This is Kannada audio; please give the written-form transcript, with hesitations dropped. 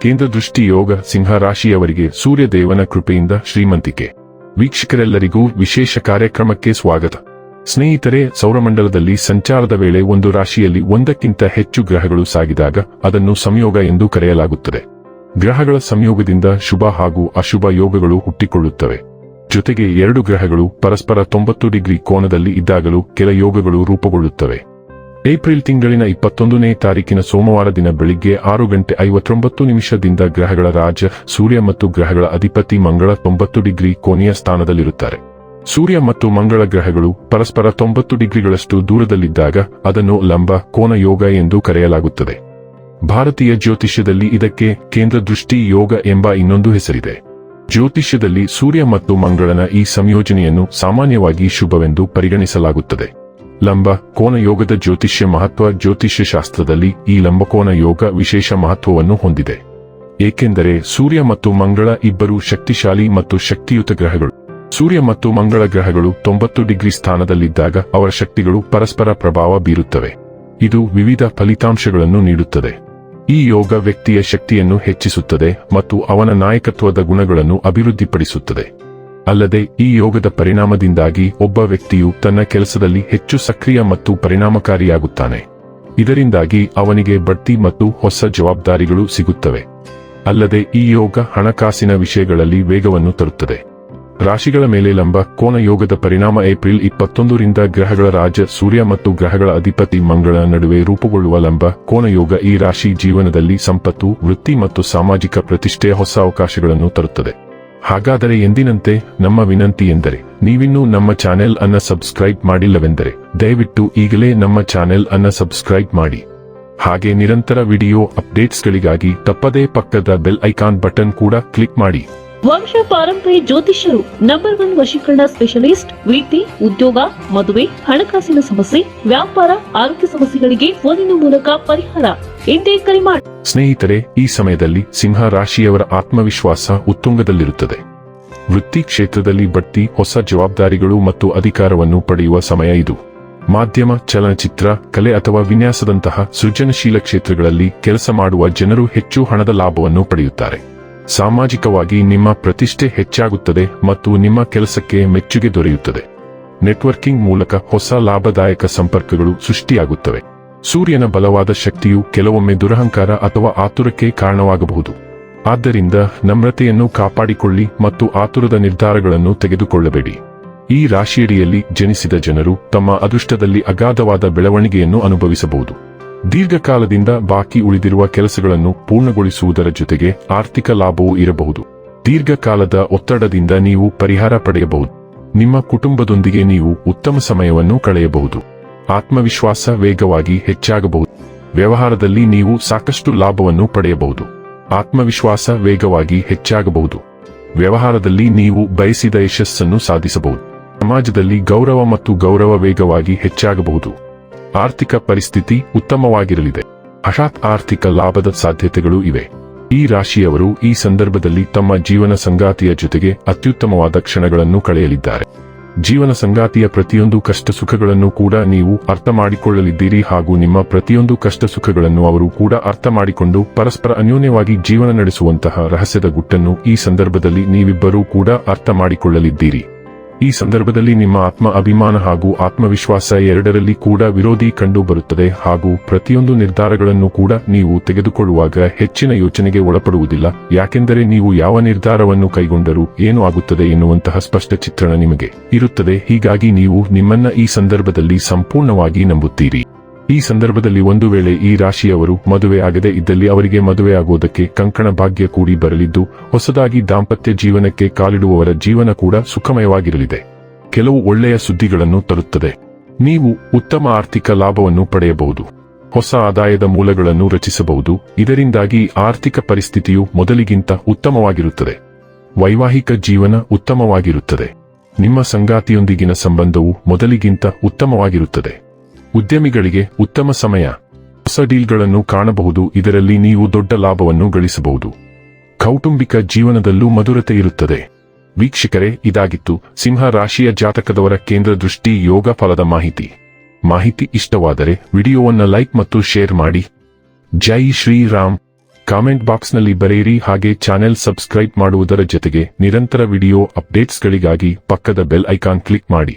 ಕೇಂದ್ರ ದೃಷ್ಟಿ ಯೋಗ ಸಿಂಹ ರಾಶಿಯವರಿಗೆ ಸೂರ್ಯದೇವನ ಕೃಪೆಯಿಂದ ಶ್ರೀಮಂತಿಕೆ. ವೀಕ್ಷಕರೆಲ್ಲರಿಗೂ ವಿಶೇಷ ಕಾರ್ಯಕ್ರಮಕ್ಕೆ ಸ್ವಾಗತ. ಸ್ನೇಹಿತರೆ, ಸೌರಮಂಡಲದಲ್ಲಿ ಸಂಚಾರದ ವೇಳೆ ಒಂದು ರಾಶಿಯಲ್ಲಿ ಒಂದಕ್ಕಿಂತ ಹೆಚ್ಚು ಗ್ರಹಗಳು ಸಾಗಿದಾಗ ಅದನ್ನು ಸಂಯೋಗ ಎಂದು ಕರೆಯಲಾಗುತ್ತದೆ. ಗ್ರಹಗಳ ಸಂಯೋಗದಿಂದ ಶುಭ ಹಾಗೂ ಅಶುಭ ಯೋಗಗಳು ಹುಟ್ಟಿಕೊಳ್ಳುತ್ತವೆ. ಜೊತೆಗೆ ಎರಡು ಗ್ರಹಗಳು ಪರಸ್ಪರ 90 ಡಿಗ್ರಿ ಕೋನದಲ್ಲಿ ಇದ್ದಾಗಲೂ ಕೆಲ ಯೋಗಗಳು ರೂಪುಗೊಳ್ಳುತ್ತವೆ. ಏಪ್ರಿಲ್ ತಿಂಗಳಿನ 21ನೇ ತಾರೀಕಿನ ಸೋಮವಾರ ದಿನ ಬೆಳಿಗ್ಗೆ 6:59 ಗ್ರಹಗಳ ರಾಜ ಸೂರ್ಯ ಮತ್ತು ಗ್ರಹಗಳ ಅಧಿಪತಿ ಮಂಗಳ 90 ಡಿಗ್ರಿ ಕೋನೀಯ ಸ್ಥಾನದಲ್ಲಿರುತ್ತಾರೆ. ಸೂರ್ಯ ಮತ್ತು ಮಂಗಳ ಗ್ರಹಗಳು ಪರಸ್ಪರ 90 ಡಿಗ್ರಿಗಳಷ್ಟು ದೂರದಲ್ಲಿದ್ದಾಗ ಅದನ್ನು ಲಂಬ ಕೋನ ಯೋಗ ಎಂದು ಕರೆಯಲಾಗುತ್ತದೆ. ಭಾರತೀಯ ಜ್ಯೋತಿಷ್ಯದಲ್ಲಿ ಇದಕ್ಕೆ ಕೇಂದ್ರ ದೃಷ್ಟಿ ಯೋಗ ಎಂಬ ಇನ್ನೊಂದು ಹೆಸರಿದೆ. ಜ್ಯೋತಿಷ್ಯದಲ್ಲಿ ಸೂರ್ಯ ಮತ್ತು ಮಂಗಳನ ಈ ಸಂಯೋಜನೆಯನ್ನು ಸಾಮಾನ್ಯವಾಗಿ ಶುಭವೆಂದು ಪರಿಗಣಿಸಲಾಗುತ್ತದೆ. ಲಂಬ ಕೋನ ಯೋಗದ ಜ್ಯೋತಿಷ್ಯ ಮಹತ್ವ. ಜ್ಯೋತಿಷ್ಯ ಶಾಸ್ತ್ರದಲ್ಲಿ ಈ ಲಂಬಕೋನ ಯೋಗ ವಿಶೇಷ ಮಹತ್ವವನ್ನು ಹೊಂದಿದೆ. ಏಕೆಂದರೆ ಸೂರ್ಯ ಮತ್ತು ಮಂಗಳ ಇಬ್ಬರು ಶಕ್ತಿಶಾಲಿ ಮತ್ತು ಶಕ್ತಿಯುತ ಗ್ರಹಗಳು. ಸೂರ್ಯ ಮತ್ತು ಮಂಗಳ ಗ್ರಹಗಳು 90 ಡಿಗ್ರಿ ಸ್ಥಾನದಲ್ಲಿದ್ದಾಗ ಅವರ ಶಕ್ತಿಗಳು ಪರಸ್ಪರ ಪ್ರಭಾವ ಬೀರುತ್ತವೆ. ಇದು ವಿವಿಧ ಫಲಿತಾಂಶಗಳನ್ನು ನೀಡುತ್ತದೆ. ಈ ಯೋಗ ವ್ಯಕ್ತಿಯ ಶಕ್ತಿಯನ್ನು ಹೆಚ್ಚಿಸುತ್ತದೆ ಮತ್ತು ಅವನ ನಾಯಕತ್ವದ ಗುಣಗಳನ್ನು ಅಭಿವೃದ್ಧಿಪಡಿಸುತ್ತದೆ. ಅಲ್ಲದೆ ಈ ಯೋಗದ ಪರಿಣಾಮದಿಂದಾಗಿ ಒಬ್ಬ ವ್ಯಕ್ತಿಯು ತನ್ನ ಕೆಲಸದಲ್ಲಿ ಹೆಚ್ಚು ಸಕ್ರಿಯ ಮತ್ತು ಪರಿಣಾಮಕಾರಿಯಾಗುತ್ತಾನೆ. ಇದರಿಂದಾಗಿ ಅವನಿಗೆ ಬಡ್ತಿ ಮತ್ತು ಹೊಸ ಜವಾಬ್ದಾರಿಗಳು ಸಿಗುತ್ತವೆ. ಅಲ್ಲದೆ ಈ ಯೋಗ ಹಣಕಾಸಿನ ವಿಷಯಗಳಲ್ಲಿ ವೇಗವನ್ನು ತರುತ್ತದೆ. ರಾಶಿಗಳ ಮೇಲೆ ಲಂಬ ಕೋನ ಯೋಗದ ಪರಿಣಾಮ. ಏಪ್ರಿಲ್ 21ರಿಂದ ಗ್ರಹಗಳ ರಾಜ ಸೂರ್ಯ ಮತ್ತು ಗ್ರಹಗಳ ಅಧಿಪತಿ ಮಂಗಳ ನಡುವೆ ರೂಪುಗೊಳ್ಳುವ ಲಂಬ ಕೋನ ಯೋಗ ಈ ರಾಶಿ ಜೀವನದಲ್ಲಿ ಸಂಪತ್ತು, ವೃತ್ತಿ ಮತ್ತು ಸಾಮಾಜಿಕ ಪ್ರತಿಷ್ಠೆಯ ಹೊಸ ಅವಕಾಶಗಳನ್ನು ತರುತ್ತದೆ. ಹಾಗಾದರೆ ಎಂದಿನಂತೆ ನಮ್ಮ ವಿನಂತಿ ಎಂದರೆ, ನೀವಿನ್ನೂ ನಮ್ಮ ಚಾನೆಲ್ ಅನ್ನು ಸಬ್ಸ್ಕ್ರೈಬ್ ಮಾಡಿಲ್ಲವೆಂದರೆ ದಯವಿಟ್ಟು ಈಗಲೇ ನಮ್ಮ ಚಾನೆಲ್ ಅನ್ನು ಸಬ್ಸ್ಕ್ರೈಬ್ ಮಾಡಿ. ಹಾಗೆ ನಿರಂತರ ವಿಡಿಯೋ ಅಪ್ಡೇಟ್ಸ್ಗಳಿಗಾಗಿ ತಪ್ಪದೇ ಪಕ್ಕದ ಬೆಲ್ ಐಕಾನ್ ಬಟನ್ ಕೂಡ ಕ್ಲಿಕ್ ಮಾಡಿ. ವಂಶ ಪಾರಂಪರ್ಯ ಜ್ಯೋತಿಷ್ಯರು ನಂಬರ್ 1 ವಶೀಕರಣ ಸ್ಪೆಷಲಿಸ್ಟ್. ವೃತ್ತಿ, ಉದ್ಯೋಗ, ಮದುವೆ, ಹಣಕಾಸಿನ ಸಮಸ್ಯೆ, ವ್ಯಾಪಾರ, ಆರೋಗ್ಯ ಸಮಸ್ಯೆಗಳಿಗೆ ಫೋನಿನ ಮೂಲಕ ಪರಿಹಾರ. ಇಂದೇ ಕರೆ ಮಾಡಿ. ಸ್ನೇಹಿತರೆ, ಈ ಸಮಯದಲ್ಲಿ ಸಿಂಹ ರಾಶಿಯವರ ಆತ್ಮವಿಶ್ವಾಸ ಉತ್ತುಂಗದಲ್ಲಿರುತ್ತದೆ. ವೃತ್ತಿ ಕ್ಷೇತ್ರದಲ್ಲಿ ಬಡ್ತಿ, ಹೊಸ ಜವಾಬ್ದಾರಿಗಳು ಮತ್ತು ಅಧಿಕಾರವನ್ನು ಪಡೆಯುವ ಸಮಯ ಇದು. ಮಾಧ್ಯಮ, ಚಲನಚಿತ್ರ, ಕಲೆ ಅಥವಾ ವಿನ್ಯಾಸದಂತಹ ಸೃಜನಶೀಲ ಕ್ಷೇತ್ರಗಳಲ್ಲಿ ಕೆಲಸ ಮಾಡುವ ಜನರು ಹೆಚ್ಚು ಹಣದ ಲಾಭವನ್ನು ಪಡೆಯುತ್ತಾರೆ. ಸಾಮಾಜಿಕವಾಗಿ ನಿಮ್ಮ ಪ್ರತಿಷ್ಠೆ ಹೆಚ್ಚಾಗುತ್ತದೆ ಮತ್ತು ನಿಮ್ಮ ಕೆಲಸಕ್ಕೆ ಮೆಚ್ಚುಗೆ ದೊರೆಯುತ್ತದೆ. ನೆಟ್ವರ್ಕಿಂಗ್ ಮೂಲಕ ಹೊಸ ಲಾಭದಾಯಕ ಸಂಪರ್ಕಗಳು ಸೃಷ್ಟಿಯಾಗುತ್ತವೆ. ಸೂರ್ಯನ ಬಲವಾದ ಶಕ್ತಿಯು ಕೆಲವೊಮ್ಮೆ ದುರಹಂಕಾರ ಅಥವಾ ಆತುರಕ್ಕೆ ಕಾರಣವಾಗಬಹುದು. ಆದ್ದರಿಂದ ನಮ್ರತೆಯನ್ನು ಕಾಪಾಡಿಕೊಳ್ಳಿ ಮತ್ತು ಆತುರದ ನಿರ್ಧಾರಗಳನ್ನು ತೆಗೆದುಕೊಳ್ಳಬೇಡಿ. ಈ ರಾಶಿಯಡಿಯಲ್ಲಿ ಜನಿಸಿದ ಜನರು ತಮ್ಮ ಅದೃಷ್ಟದಲ್ಲಿ ಅಗಾಧವಾದ ಬೆಳವಣಿಗೆಯನ್ನು ಅನುಭವಿಸಬಹುದು. ದೀರ್ಘಕಾಲದಿಂದ ಬಾಕಿ ಉಳಿದಿರುವ ಕೆಲಸಗಳನ್ನು ಪೂರ್ಣಗೊಳಿಸುವುದರ ಜೊತೆಗೆ ಆರ್ಥಿಕ ಲಾಭವೂ ಇರಬಹುದು. ದೀರ್ಘಕಾಲದ ಒತ್ತಡದಿಂದ ನೀವು ಪರಿಹಾರ ಪಡೆಯಬಹುದು. ನಿಮ್ಮ ಕುಟುಂಬದೊಂದಿಗೆ ನೀವು ಉತ್ತಮ ಸಮಯವನ್ನು ಕಳೆಯಬಹುದು. ಆತ್ಮವಿಶ್ವಾಸ ವೇಗವಾಗಿ ಹೆಚ್ಚಾಗಬಹುದು. ವ್ಯವಹಾರದಲ್ಲಿ ನೀವು ಸಾಕಷ್ಟು ಲಾಭವನ್ನು ಪಡೆಯಬಹುದು. ಆತ್ಮವಿಶ್ವಾಸ ವೇಗವಾಗಿ ಹೆಚ್ಚಾಗಬಹುದು. ವ್ಯವಹಾರದಲ್ಲಿ ನೀವು ಬಯಸಿದ ಯಶಸ್ಸನ್ನು ಸಾಧಿಸಬಹುದು. ಸಮಾಜದಲ್ಲಿ ಗೌರವ ಮತ್ತು ಗೌರವ ವೇಗವಾಗಿ ಹೆಚ್ಚಾಗಬಹುದು. ಆರ್ಥಿಕ ಪರಿಸ್ಥಿತಿ ಉತ್ತಮವಾಗಿರಲಿದೆ. ಹಠಾತ್ ಆರ್ಥಿಕ ಲಾಭದ ಸಾಧ್ಯತೆಗಳು ಇವೆ. ಈ ರಾಶಿಯವರು ಈ ಸಂದರ್ಭದಲ್ಲಿ ತಮ್ಮ ಜೀವನ ಸಂಗಾತಿಯ ಜೊತೆಗೆ ಅತ್ಯುತ್ತಮವಾದ ಕ್ಷಣಗಳನ್ನು ಕಳೆಯಲಿದ್ದಾರೆ. ಜೀವನ ಸಂಗಾತಿಯ ಪ್ರತಿಯೊಂದು ಕಷ್ಟ ಸುಖಗಳನ್ನು ಕೂಡ ನೀವು ಅರ್ಥ ಮಾಡಿಕೊಳ್ಳಲಿದ್ದೀರಿ ಹಾಗೂ ನಿಮ್ಮ ಪ್ರತಿಯೊಂದು ಕಷ್ಟ ಸುಖಗಳನ್ನು ಅವರು ಕೂಡ ಅರ್ಥ ಮಾಡಿಕೊಂಡು ಪರಸ್ಪರ ಅನ್ಯೋನ್ಯವಾಗಿ ಜೀವನ ನಡೆಸುವಂತಹ ರಹಸ್ಯದ ಗುಟ್ಟನ್ನು ಈ ಸಂದರ್ಭದಲ್ಲಿ ನೀವಿಬ್ಬರೂ ಕೂಡ ಅರ್ಥ ಮಾಡಿಕೊಳ್ಳಲಿದ್ದೀರಿ. ಈ ಸಂದರ್ಭದಲ್ಲಿ ನಿಮ್ಮ ಆತ್ಮ ಅಭಿಮಾನ ಹಾಗೂ ಆತ್ಮವಿಶ್ವಾಸ ಎರಡರಲ್ಲಿ ಕೂಡ ವಿರೋಧಿ ಕಂಡು ಬರುತ್ತದೆ ಹಾಗೂ ಪ್ರತಿಯೊಂದು ನಿರ್ಧಾರಗಳನ್ನು ಕೂಡ ನೀವು ತೆಗೆದುಕೊಳ್ಳುವಾಗ ಹೆಚ್ಚಿನ ಯೋಚನೆಗೆ ಒಳಪಡುವುದಿಲ್ಲ. ಯಾಕೆಂದರೆ ನೀವು ಯಾವ ನಿರ್ಧಾರವನ್ನು ಕೈಗೊಂಡರೂ ಏನು ಆಗುತ್ತದೆ ಎನ್ನುವಂತಹ ಸ್ಪಷ್ಟ ಚಿತ್ರಣ ನಿಮಗೆ ಇರುತ್ತದೆ. ಹೀಗಾಗಿ ನೀವು ನಿಮ್ಮನ್ನ ಈ ಸಂದರ್ಭದಲ್ಲಿ ಸಂಪೂರ್ಣವಾಗಿ ನಂಬುತ್ತೀರಿ. ಈ ಸಂದರ್ಭದಲ್ಲಿ ಒಂದು ವೇಳೆ ಈ ರಾಶಿಯವರು ಮದುವೆ ಆಗದೆ ಇದ್ದಲ್ಲಿ ಅವರಿಗೆ ಮದುವೆ ಆಗುವುದಕ್ಕೆ ಕಂಕಣ ಭಾಗ್ಯ ಕೂಡಿ ಬರಲಿದ್ದು, ಹೊಸದಾಗಿ ದಾಂಪತ್ಯ ಜೀವನಕ್ಕೆ ಕಾಲಿಡುವವರ ಜೀವನ ಕೂಡ ಸುಖಮಯವಾಗಿರಲಿದೆ. ಕೆಲವು ಒಳ್ಳೆಯ ಸುದ್ದಿಗಳನ್ನು ತರುತ್ತದೆ. ನೀವು ಉತ್ತಮ ಆರ್ಥಿಕ ಲಾಭವನ್ನು ಪಡೆಯಬಹುದು. ಹೊಸ ಆದಾಯದ ಮೂಲಗಳನ್ನು ರಚಿಸಬಹುದು. ಇದರಿಂದಾಗಿ ಆರ್ಥಿಕ ಪರಿಸ್ಥಿತಿಯು ಮೊದಲಿಗಿಂತ ಉತ್ತಮವಾಗಿರುತ್ತದೆ. ವೈವಾಹಿಕ ಜೀವನ ಉತ್ತಮವಾಗಿರುತ್ತದೆ. ನಿಮ್ಮ ಸಂಗಾತಿಯೊಂದಿಗಿನ ಸಂಬಂಧವು ಮೊದಲಿಗಿಂತ ಉತ್ತಮವಾಗಿರುತ್ತದೆ. ಉದ್ಯಮಿಗಳಿಗೆ ಉತ್ತಮ ಸಮಯ. ಹೊಸ ಡೀಲ್ಗಳನ್ನು ಕಾಣಬಹುದು. ಇದರಲ್ಲಿ ನೀವು ದೊಡ್ಡ ಲಾಭವನ್ನು ಗಳಿಸಬಹುದು. ಕೌಟುಂಬಿಕ ಜೀವನದಲ್ಲೂ ಮಧುರತೆ ಇರುತ್ತದೆ. ವೀಕ್ಷಕರೇ, ಇದಾಗಿತ್ತು ಸಿಂಹ ರಾಶಿಯ ಜಾತಕದವರ ಕೇಂದ್ರ ದೃಷ್ಟಿ ಯೋಗ ಫಲದ ಮಾಹಿತಿ ಇಷ್ಟವಾದರೆ ವಿಡಿಯೋವನ್ನು ಲೈಕ್ ಮತ್ತು ಶೇರ್ ಮಾಡಿ. ಜೈ ಶ್ರೀರಾಮ್. ಕಾಮೆಂಟ್ ಬಾಕ್ಸ್ನಲ್ಲಿ ಬರೆಯಿರಿ. ಹಾಗೆ ಚಾನೆಲ್ ಸಬ್ಸ್ಕ್ರೈಬ್ ಮಾಡುವುದರ ಜೊತೆಗೆ ನಿರಂತರ ವಿಡಿಯೋ ಅಪ್ಡೇಟ್ಸ್ಗಳಿಗಾಗಿ ಪಕ್ಕದ ಬೆಲ್ ಐಕಾನ್ ಕ್ಲಿಕ್ ಮಾಡಿ.